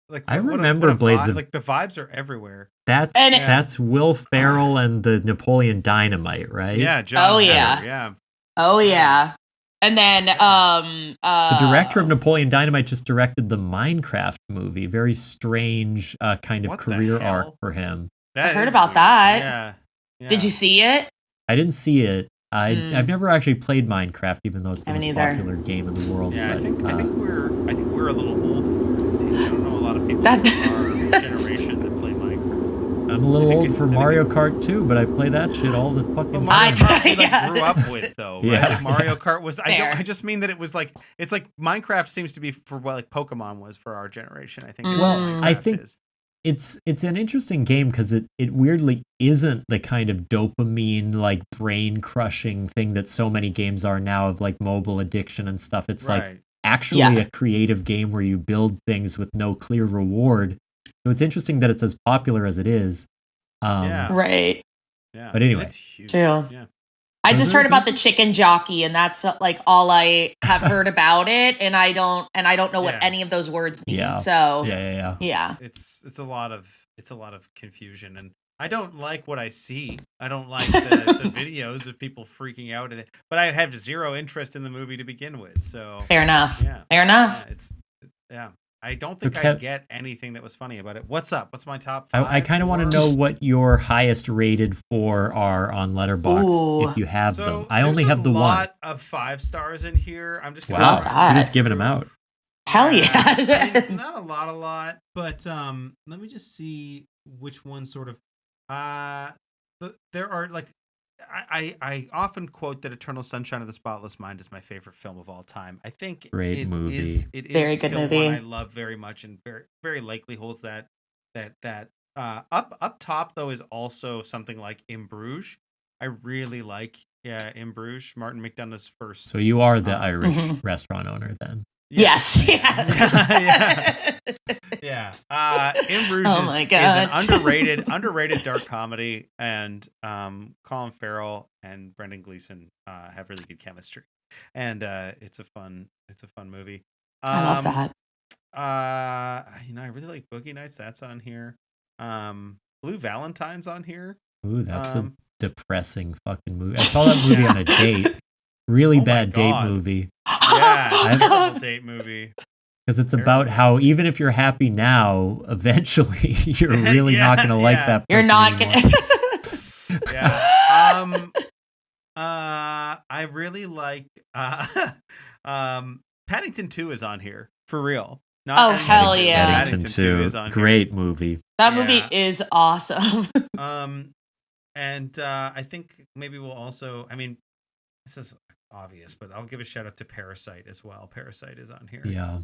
like I remember Blades of, like the vibes are everywhere. That's Will Ferrell and the Napoleon Dynamite, right? Yeah, John Hatter, yeah. Oh yeah. And then the director of Napoleon Dynamite just directed the Minecraft movie. Very strange kind of career arc for him. I heard about that. Yeah. Did you see it? I didn't see it. I've never actually played Minecraft, even though it's the most popular game in the world. Yeah, but, I think we're a little old for it. I don't know a lot of people in our generation that play Minecraft. I'm a little old for Mario Kart too, but I play that shit all the fucking time. Mario Kart we grew up with though, right? Yeah. Like Mario Kart was. I just mean that it was like it's like Minecraft seems to be for what like Pokemon was for our generation. I think. I think it's an interesting game because it weirdly isn't the kind of dopamine like brain crushing thing that so many games are now of like mobile addiction and stuff. It's like actually a creative game where you build things with no clear reward. So it's interesting that it's as popular as it is. Right. Yeah. But anyway, it's huge. True. Yeah. I just heard about the chicken jockey, and that's like all I have heard about it, and I don't know what any of those words mean. Yeah. So yeah. It's a lot of confusion, and I don't like what I see. I don't like the videos of people freaking out in it, but I have zero interest in the movie to begin with. So fair enough. Yeah. Fair enough. I don't think I get anything that was funny about it. What's up? What's my top 5? I kind of want to know what your highest rated 4 are on Letterboxd if you have them. I only have the one. There's a lot of 5 stars in here. I'm just you're just giving them out. Hell yeah! I mean, not a lot, but let me just see which one sort of. There are like. I often quote that Eternal Sunshine of the Spotless Mind is my favorite film of all time. I think Great movie. It is very good still movie. one I love very much, and very very likely holds that. Up top though is also something like In Bruges. I really like In Bruges. Martin McDonagh's first. So you are the Irish restaurant owner then. Yes. Yeah. In Bruges is an underrated dark comedy, and Colin Farrell and Brendan Gleeson have really good chemistry, and it's a fun movie. I love that. I really like Boogie Nights. That's on here. Blue Valentine's on here. Ooh, that's a depressing fucking movie. I saw that movie on a date. Really bad date movie. Yeah, terrible date movie. Because it's about how even if you're happy now, eventually you're really not going to like that person You're not anymore. gonna. Yeah. I really like Paddington 2 is on here for real. Oh, hell yeah. Paddington 2 is on great movie. That movie is awesome. And I think maybe we'll also, I mean, this is obvious, but I'll give a shout out to Parasite as well. Parasite is on here. Yeah.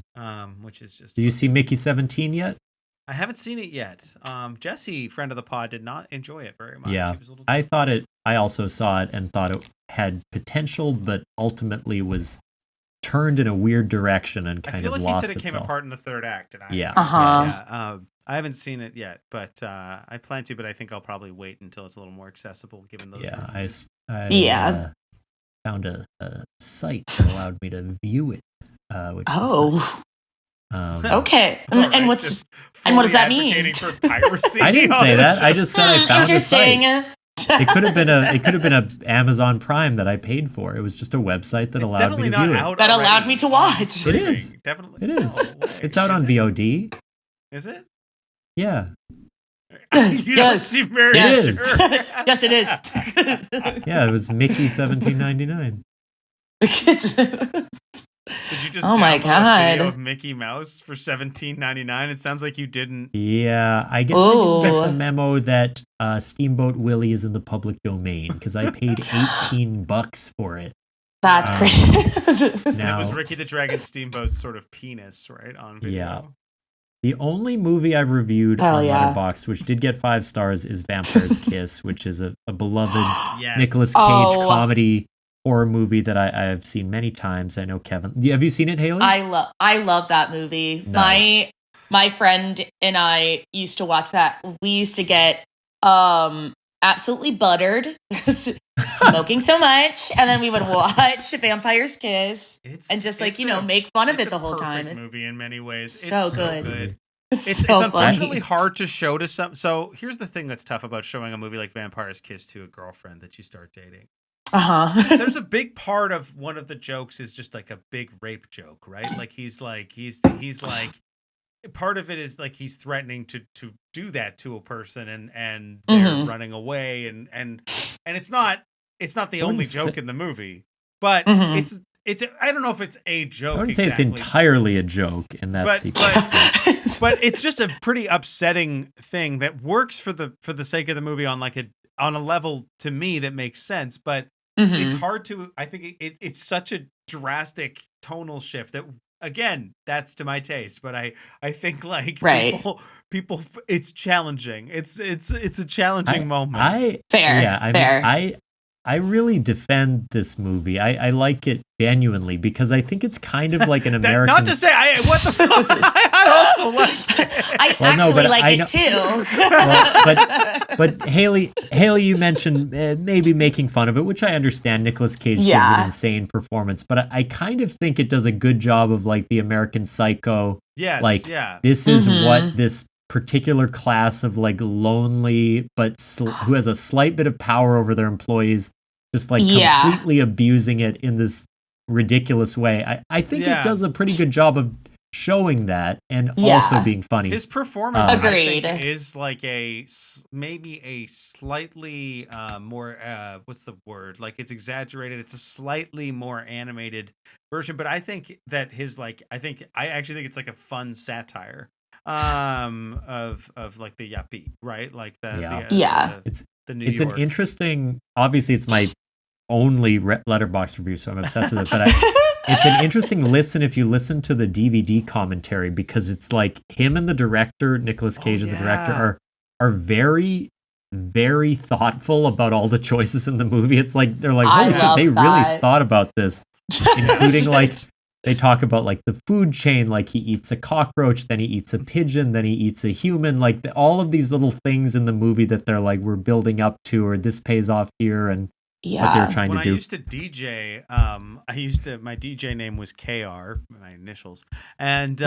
Which is just. Do you see Mickey 17 yet? I haven't seen it yet. Jesse, friend of the pod, did not enjoy it very much. Yeah. He was a little I also saw it and thought it had potential, but ultimately was turned in a weird direction and kind of lost itself. I feel like he said it came apart in the third act. And Yeah. I haven't seen it yet, but I plan to. But I think I'll probably wait until it's a little more accessible, given those. I found a site that allowed me to view it. Which okay. And what does that mean? For piracy. I didn't say that. I just said I found a site. Interesting. It could have been a Amazon Prime that I paid for. It was just a website that allowed me to view it. That allowed me to watch. It is. Definitely. It is. It's out on VOD. Is it? Yeah. You don't seem very sure. Yes, it is. Yeah, it was Mickey $17.99. Did you just oh my download a video god of Mickey Mouse for $17.99? It sounds like you didn't. Yeah, I guess I didn't get the memo that Steamboat Willie is in the public domain because I paid $18 for it. That's crazy. Now, it was Ricky the Dragon Steamboat's sort of penis, right, on video. Yeah. The only movie I've reviewed on Letterboxd, which did get 5 stars, is Vampire's Kiss, which is a beloved Nicolas Cage comedy horror movie that I have seen many times. I know Kevin. Have you seen it, Haley? I love that movie. Nice. My friend and I used to watch that. We used to get absolutely buttered, smoking so much, and then we would watch Vampire's Kiss and just make fun of it the whole time. It's a movie in many ways. So good. It's unfortunately hard to show to some. So here's the thing that's tough about showing a movie like Vampire's Kiss to a girlfriend that you start dating. There's a big part of one of the jokes is just like a big rape joke, right? Like he's like part of it is like he's threatening to do that to a person and they're running away and it's not the only joke in the movie, but it's I don't know if it's a joke. I wouldn't say it's entirely a joke in that sequence. But it's just a pretty upsetting thing that works for the sake of the movie on a level to me that makes sense, but it's hard to. I think it's such a drastic tonal shift that, again, that's to my taste. But I think people, it's challenging. It's a challenging moment. Fair. I really defend this movie. I like it genuinely because I think it's kind of like an American. Not to say what the fuck. I also like it. I like it too. But Haley, you mentioned maybe making fun of it, which I understand. Nicolas Cage gives an insane performance, but I kind of think it does a good job of like the American Psycho. Yes. This is what this particular class of like lonely but who has a slight bit of power over their employees, just like completely abusing it in this ridiculous way. I think it does a pretty good job of showing that and also being funny. His performance, I think, is like maybe a slightly more what's the word? Like it's exaggerated. It's a slightly more animated version, but I think that I actually think it's like a fun satire of like the yuppie, right? Like it's York. An interesting. Obviously, it's my only Letterboxd review, so I'm obsessed with it. But it's an interesting listen if you listen to the DVD commentary because it's like him and the director, Nicolas Cage and the director, are very, very thoughtful about all the choices in the movie. It's like they're like, holy shit, they really thought about this, including like. They talk about like the food chain, like he eats a cockroach, then he eats a pigeon, then he eats a human, like all of these little things in the movie that they're like, we're building up to, or this pays off here, and what they're trying to do. When I used to DJ, my DJ name was KR, my initials, and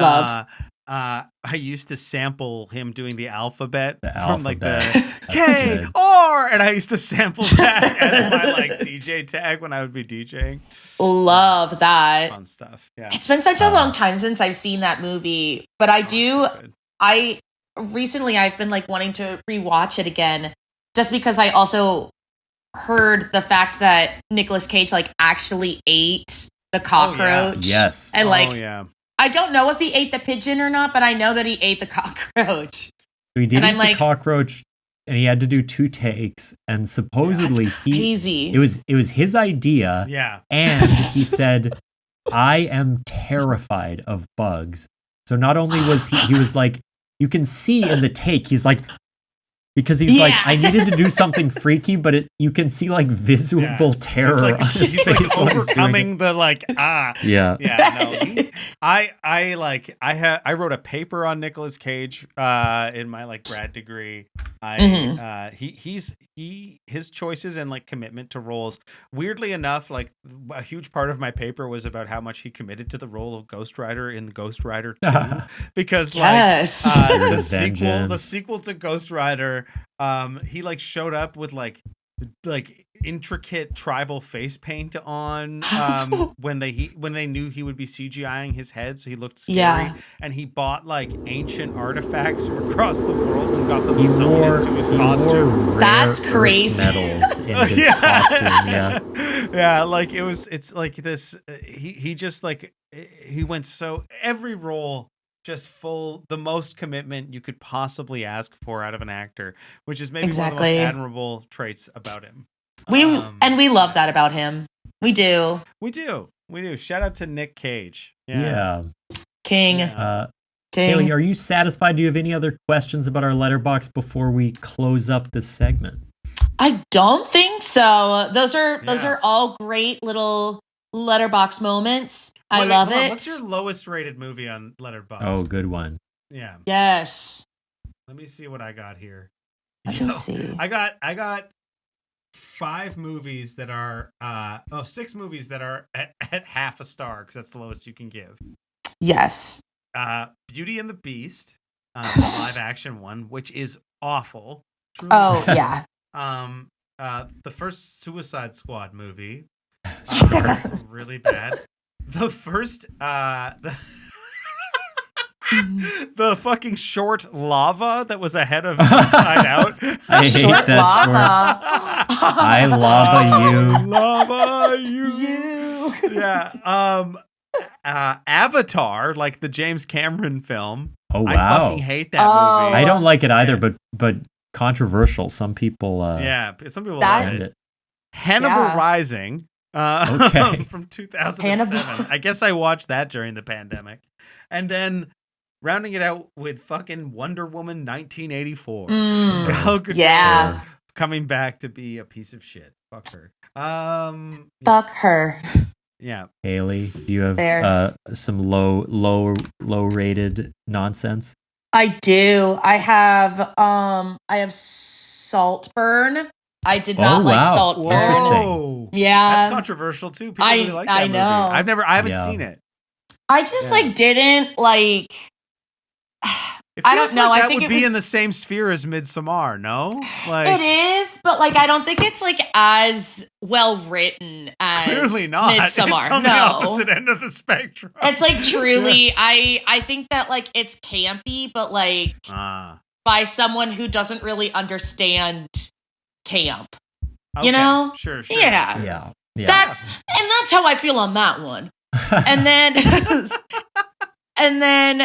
I used to sample him doing the alphabet The from like alphabet. the That's K good. R, and I used to sample that as my like DJ tag when I would be DJing. Love that. Fun stuff. Yeah. It's been such a long time since I've seen that movie, but I Oh, it's do. so good. I've been like wanting to rewatch it again, just because I also heard the fact that Nicolas Cage like actually ate the cockroach. Yes. And like, oh yeah. I don't know if he ate the pigeon or not, but I know that he ate the cockroach. So he did And eat I'm the like- cockroach, and he had to do 2 takes, and supposedly Crazy. it was his idea, Yeah. and he said, "I am terrified of bugs." So not only was he was like, you can see in the take, he's like, because he's like, Yeah. I needed to do something freaky, but you can see like visible terror on his He's face like while he's doing overcoming the like it. Yeah. Yeah, no. I wrote a paper on Nicolas Cage in my like grad degree. His choices and like commitment to roles. Weirdly enough, like a huge part of my paper was about how much he committed to the role of Ghost Rider in Ghost Rider 2 because Yes. Spirit the of sequel Vengeance. to Ghost Rider, he like showed up with like intricate tribal face paint on when they knew he would be CGIing his head, so he looked scary. Yeah. And he bought like ancient artifacts from across the world and got them He sewn wore, into his he costume. wore That's rare crazy. earth metals in his costume. Yeah. Yeah, like it's like this. He just like he went so every role. Just the most commitment you could possibly ask for out of an actor, which is maybe one of the Exactly. most admirable traits about him. we love that about him. We do. We do. Shout out to Nick Cage. Yeah. King. Yeah. King. Haley, are you satisfied? Do you have any other questions about our letterbox before we close up this segment? I don't think so. Those Yeah. are all great little letterbox moments. I Wait, love hold on. it. What's your lowest rated movie on Letterboxd? Oh, good one. Yeah. Yes. Let me see what I got here. Let me see. I got 5 movies that are 6 movies that are at half a star because that's the lowest you can give. Yes. Beauty and the Beast, the live action one, which is awful. Truly Oh, bad. yeah. The first Suicide Squad movie, Yes. really bad. The first the fucking short Lava that was ahead of Inside Out. I hate Short that lava. short. I lava you. Lava you. You. Yeah. Avatar, like the James Cameron film. Oh I wow. fucking hate that Oh. movie. I don't like it either, but controversial. Some people Yeah, some people That- love find it. it. Hannibal Yeah. Rising. Okay. From 2007. Hannibal. I guess I watched that during the pandemic. And then rounding it out with fucking Wonder Woman 1984. Mm. Gal Gadot Yeah. coming back to be a piece of shit. Fuck her. Fuck her. Yeah. Haley, do you have Fair. some low rated nonsense? I do. I have Saltburn. I did not Oh, like wow. Saltburn. Interesting. Whoa. Yeah. That's controversial too. People really like that I movie. know. I haven't Yeah. seen it. I just Yeah. like didn't like. It I feels don't know. Like I that think would it be was- in the same sphere as Midsommar, no? Like It is, but like I don't think it's like as well written as clearly not. Midsommar. It's on no, the opposite end of the spectrum. it's like truly. I think that like it's campy, but like by someone who doesn't really understand camp. Okay. You know? Sure. Yeah. Yeah. That's how I feel on that one. And then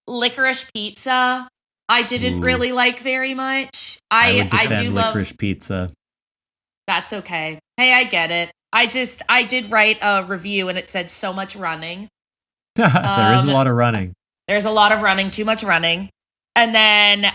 Licorice Pizza I didn't Ooh. really like very much. I would I defend do love licorice pizza. That's okay. Hey, I get it. I did write a review and it said so much running. There is a lot of running. There's a lot of running, too much running. And then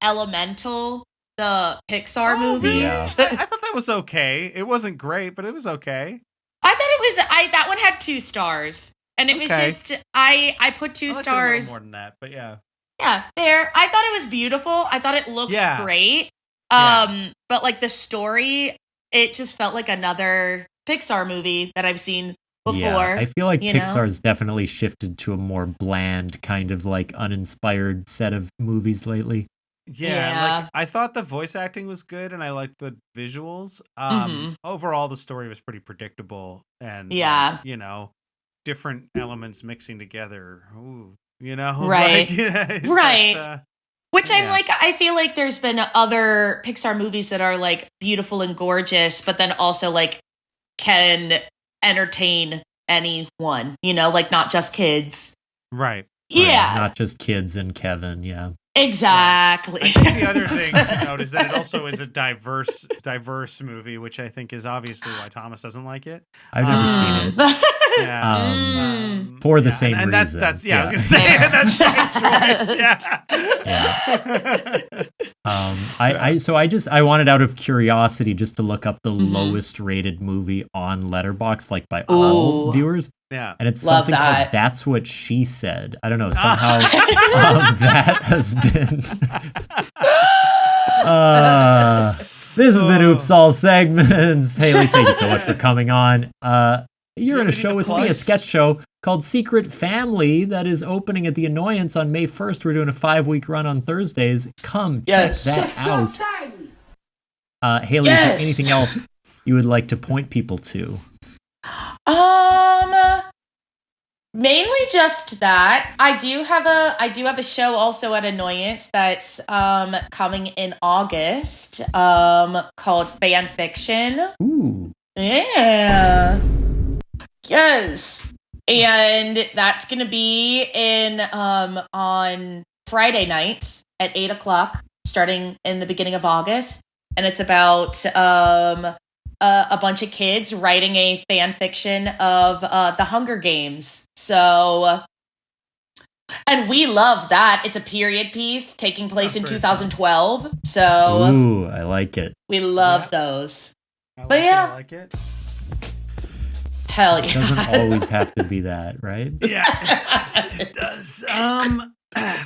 Elemental, the Pixar movie. Yeah. I thought that was okay. It wasn't great, but it was okay. I thought it was that one had 2 stars. And it was Okay. just I put 2 I liked it a little stars. more than that, but yeah. Yeah, fair. I thought it was beautiful. I thought it looked Yeah. great. Yeah. But like the story, it just felt like another Pixar movie that I've seen before. Yeah, I feel like you know? Pixar's definitely shifted to a more bland, kind of like uninspired set of movies lately. Yeah, like I thought the voice acting was good and I liked the visuals. Overall the story was pretty predictable and Yeah. you know, different elements mixing together. Ooh, you know, Right. like, Right. Which I'm yeah. like, I feel like there's been other Pixar movies that are like beautiful and gorgeous, but then also like can entertain anyone, you know, like not just kids. Right. Yeah. Right, not just kids and Kevin, yeah. Exactly. I think the other thing to note is that it also is a diverse movie, which I think is obviously why Thomas doesn't like it. I've never seen it. Yeah. For the same and reason. that's I was gonna say that's my choice. I wanted out of curiosity just to look up the lowest rated movie on Letterboxd, like by all viewers. Yeah. And it's Love something that. called That's What She Said. I don't know, somehow that has been this has been Oops All Segments. Haley, thank you so much for coming on. You're in a show with me, a sketch show called Secret Family that is opening at the Annoyance on May 1st. We're doing a 5-week run on Thursdays. Come check that out. Haley, is there anything else you would like to point people to? Mainly just that. I do have a show also at Annoyance that's coming in August called Fan Fiction. Ooh. Yeah. Yes. And that's gonna be in on Friday nights at 8:00, starting in the beginning of August. And it's about a bunch of kids writing a fan fiction of the Hunger Games. So, and we love that. It's a period piece taking place in 2012. So, ooh, I like it. We love those. I like it. Hell yeah. It doesn't always have to be that, right? Yeah, it does.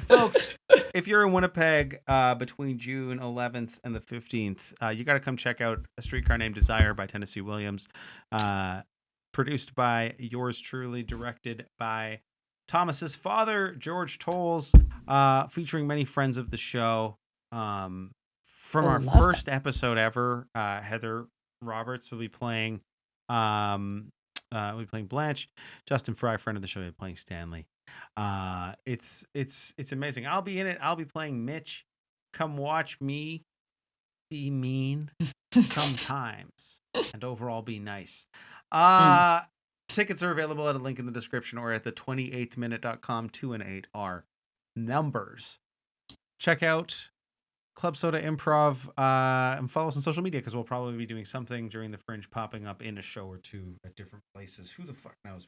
Folks, if you're in Winnipeg between June 11th and the 15th, you got to come check out A Streetcar Named Desire by Tennessee Williams, produced by yours truly, directed by Thomas's father, George Tolles, featuring many friends of the show. From our first episode ever, Heather Roberts will be playing. We'll be playing Blanche. Justin Fry, friend of the show, will be playing Stanley. It's amazing. I'll be in it. I'll be playing Mitch. Come watch me be mean sometimes and overall be nice. Tickets are available at a link in the description or at the 28thminute.com. 2 and 8 are numbers. Check out Club Soda Improv and follow us on social media because we'll probably be doing something during the Fringe, popping up in a show or two at different places. Who the fuck knows?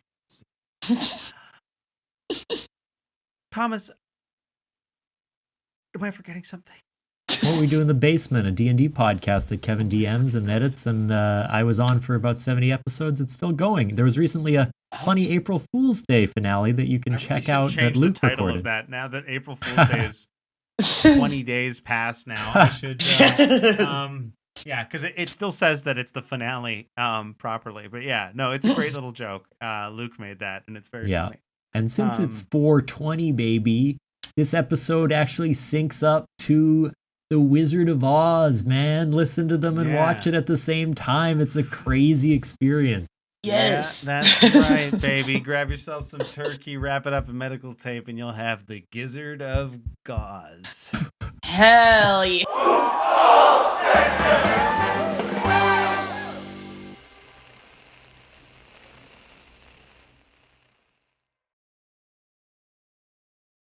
Thomas, am I forgetting something? What we do in the basement, a D&D podcast that Kevin DMs and edits, and I was on for about 70 episodes. It's still going. There was recently a funny April Fool's Day finale that you can check out that Luke the title recorded. of that now that April Fool's Day is 20 days past now. I should yeah, because it still says that it's the finale properly. But yeah, no, it's a great little joke. Luke made that, and it's very funny. And since it's 420, baby, this episode actually syncs up to The Wizard of Oz, man. Listen to them and watch it at the same time. It's a crazy experience. Yes. Yeah, that's right, baby. Grab yourself some turkey, wrap it up in medical tape, and you'll have the Gizzard of Gauze. Hell yeah.